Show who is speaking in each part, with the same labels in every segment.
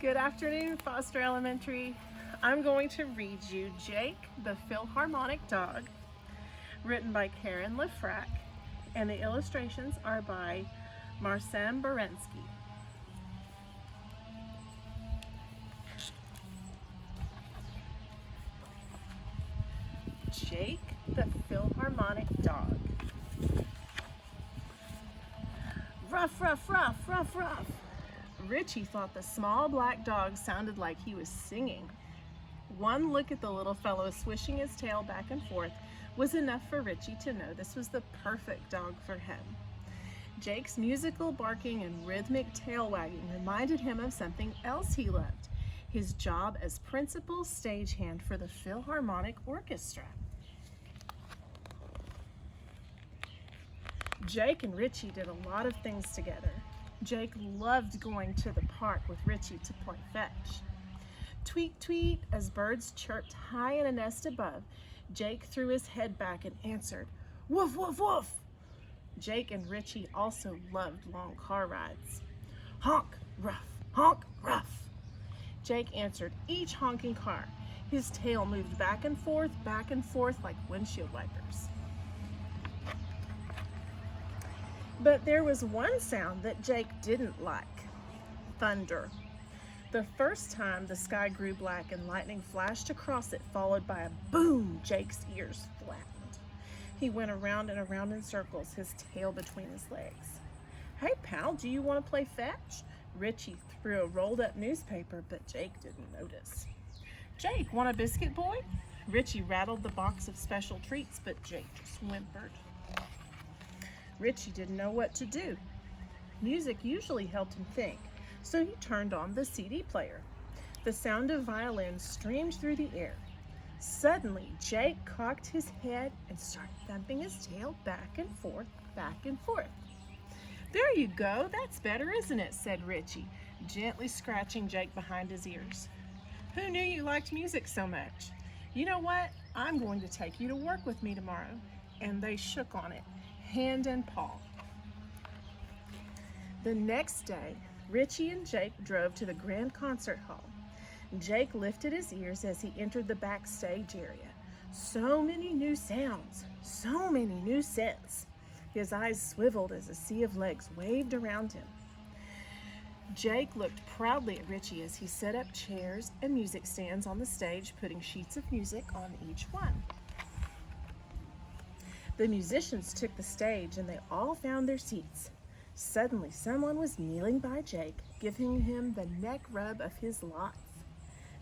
Speaker 1: Good afternoon, Foster Elementary. I'm going to read you Jake, the Philharmonic Dog, written by Karen Lefrak, and the illustrations are by Marcin Berensky. Jake, the Philharmonic Dog. Ruff, ruff, ruff, ruff, ruff. Richie thought the small black dog sounded like he was singing. One look at the little fellow swishing his tail back and forth was enough for Richie to know this was the perfect dog for him. Jake's musical barking and rhythmic tail wagging reminded him of something else he loved, his job as principal stagehand for the Philharmonic Orchestra. Jake and Richie did a lot of things together. Jake loved going to the park with Richie to play fetch. Tweet, tweet, as birds chirped high in a nest above, Jake threw his head back and answered, woof, woof, woof. Jake and Richie also loved long car rides. Honk, ruff, honk, ruff. Jake answered each honking car. His tail moved back and forth like windshield wipers. But there was one sound that Jake didn't like: thunder. The first time the sky grew black and lightning flashed across it, followed by a boom, Jake's ears flattened. He went around and around in circles, his tail between his legs. Hey pal, do you want to play fetch? Richie threw a rolled up newspaper, but Jake didn't notice. Jake, want a biscuit, boy? Richie rattled the box of special treats, but Jake just whimpered. Richie didn't know what to do. Music usually helped him think, so he turned on the CD player. The sound of violins streamed through the air. Suddenly, Jake cocked his head and started thumping his tail back and forth, back and forth. There you go, that's better, isn't it? Said Richie, gently scratching Jake behind his ears. Who knew you liked music so much? You know what? I'm going to take you to work with me tomorrow. And they shook on it, hand and paw. The next day, Richie and Jake drove to the grand concert hall. Jake lifted his ears as he entered the backstage area. So many new sounds, so many new scents. His eyes swiveled as a sea of legs waved around him. Jake looked proudly at Richie as he set up chairs and music stands on the stage, putting sheets of music on each one. The musicians took the stage and they all found their seats. Suddenly, someone was kneeling by Jake, giving him the neck rub of his life.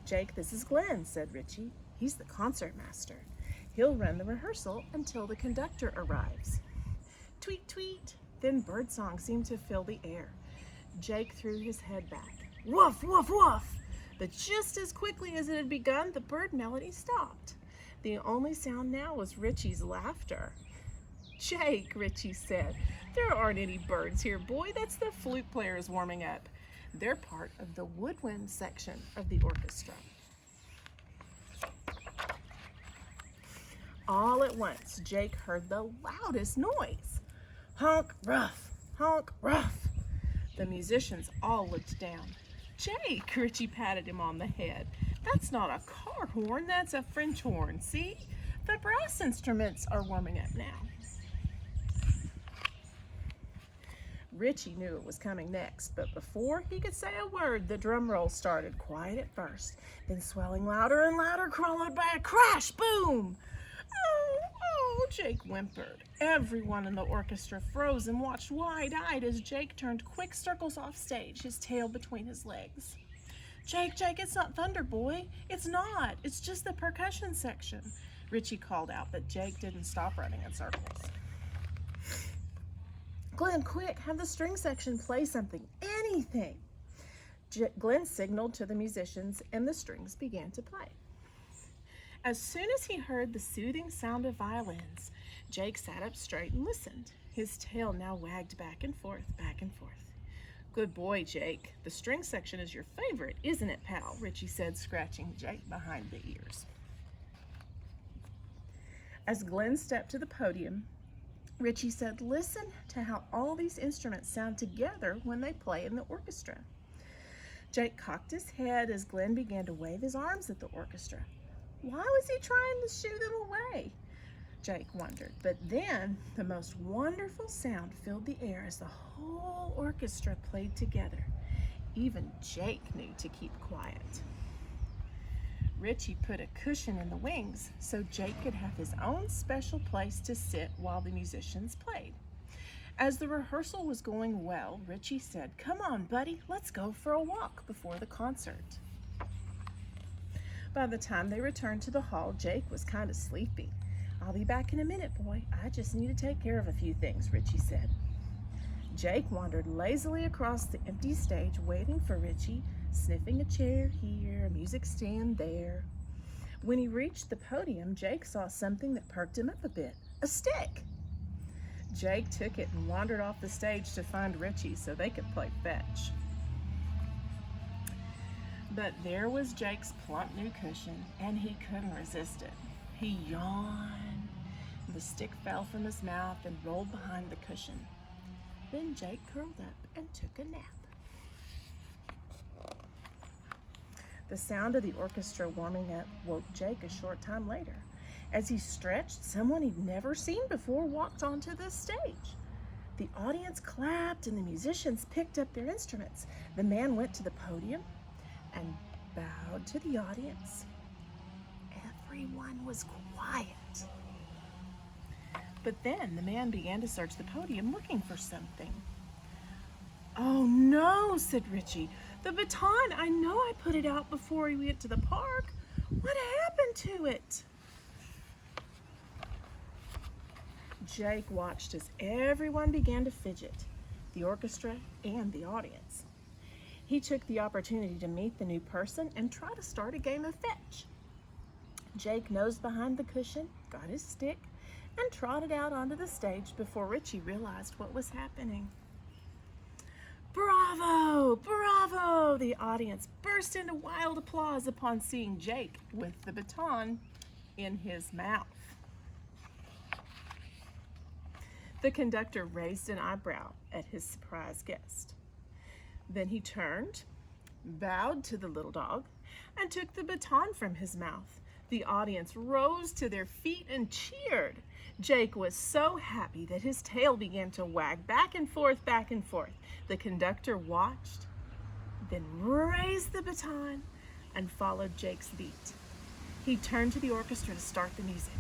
Speaker 1: Jake, this is Glenn, said Richie. He's the concertmaster. He'll run the rehearsal until the conductor arrives. Tweet, tweet. Then birdsong seemed to fill the air. Jake threw his head back. Woof, woof, woof. But just as quickly as it had begun, the bird melody stopped. The only sound now was Richie's laughter. Jake, Richie said, there aren't any birds here, boy. That's the flute players warming up. They're part of the woodwind section of the orchestra. All at once, Jake heard the loudest noise. Honk, ruff, honk, ruff. The musicians all looked down. Jake, Richie patted him on the head. That's not a car horn, that's a French horn. See? The brass instruments are warming up now. Richie knew it was coming next, but before he could say a word, the drum roll started, quiet at first, then swelling louder and louder, followed by a crash, boom! Oh, Jake whimpered. Everyone in the orchestra froze and watched wide-eyed as Jake turned quick circles off stage, his tail between his legs. Jake, it's not thunder, boy. It's not. It's just the percussion section. Richie called out, but Jake didn't stop running in circles. Glenn, quick, have the string section play something, anything. Glenn signaled to the musicians and the strings began to play. As soon as he heard the soothing sound of violins, Jake sat up straight and listened. His tail now wagged back and forth, back and forth. Good boy, Jake. The string section is your favorite, isn't it, pal? Richie said, scratching Jake behind the ears. As Glenn stepped to the podium, Richie said, listen to how all these instruments sound together when they play in the orchestra. Jake cocked his head as Glenn began to wave his arms at the orchestra. Why was he trying to shoo them away? Jake wondered. But then the most wonderful sound filled the air as the whole orchestra played together. Even Jake knew to keep quiet. Richie put a cushion in the wings so Jake could have his own special place to sit while the musicians played. As the rehearsal was going well, Richie said, "Come on, buddy, let's go for a walk before the concert." By the time they returned to the hall, Jake was kind of sleepy. "I'll be back in a minute, boy. I just need to take care of a few things," Richie said. Jake wandered lazily across the empty stage, waiting for Richie, sniffing a chair here, a music stand there. When he reached the podium, Jake saw something that perked him up a bit, a stick. Jake took it and wandered off the stage to find Richie so they could play fetch. But there was Jake's plump new cushion, and he couldn't resist it. He yawned. The stick fell from his mouth and rolled behind the cushion. Then Jake curled up and took a nap. The sound of the orchestra warming up woke Jake a short time later. As he stretched, someone he'd never seen before walked onto the stage. The audience clapped and the musicians picked up their instruments. The man went to the podium and bowed to the audience. Everyone was quiet. But then the man began to search the podium looking for something. "Oh no," said Richie. "The baton, I know I put it out before we went to the park. What happened to it?" Jake watched as everyone began to fidget, the orchestra and the audience. He took the opportunity to meet the new person and try to start a game of fetch. Jake nosed behind the cushion, got his stick, and trotted out onto the stage before Richie realized what was happening. "Bravo! Bravo!" The audience burst into wild applause upon seeing Jake with the baton in his mouth. The conductor raised an eyebrow at his surprised guest. Then he turned, bowed to the little dog, and took the baton from his mouth. The audience rose to their feet and cheered. Jake was so happy that his tail began to wag back and forth, back and forth. The conductor watched, then raised the baton and followed Jake's beat. He turned to the orchestra to start the music.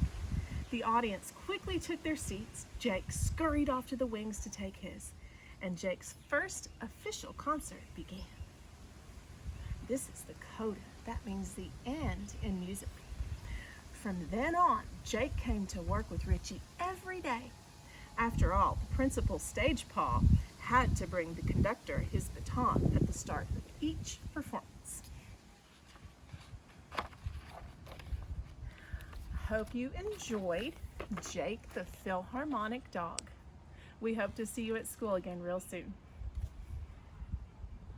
Speaker 1: The audience quickly took their seats. Jake scurried off to the wings to take his, and Jake's first official concert began. This is the coda. That means the end in music. From then on, Jake came to work with Richie every day. After all, the principal stage paw had to bring the conductor his baton at the start of each performance. Hope you enjoyed Jake the Philharmonic Dog. We hope to see you at school again real soon.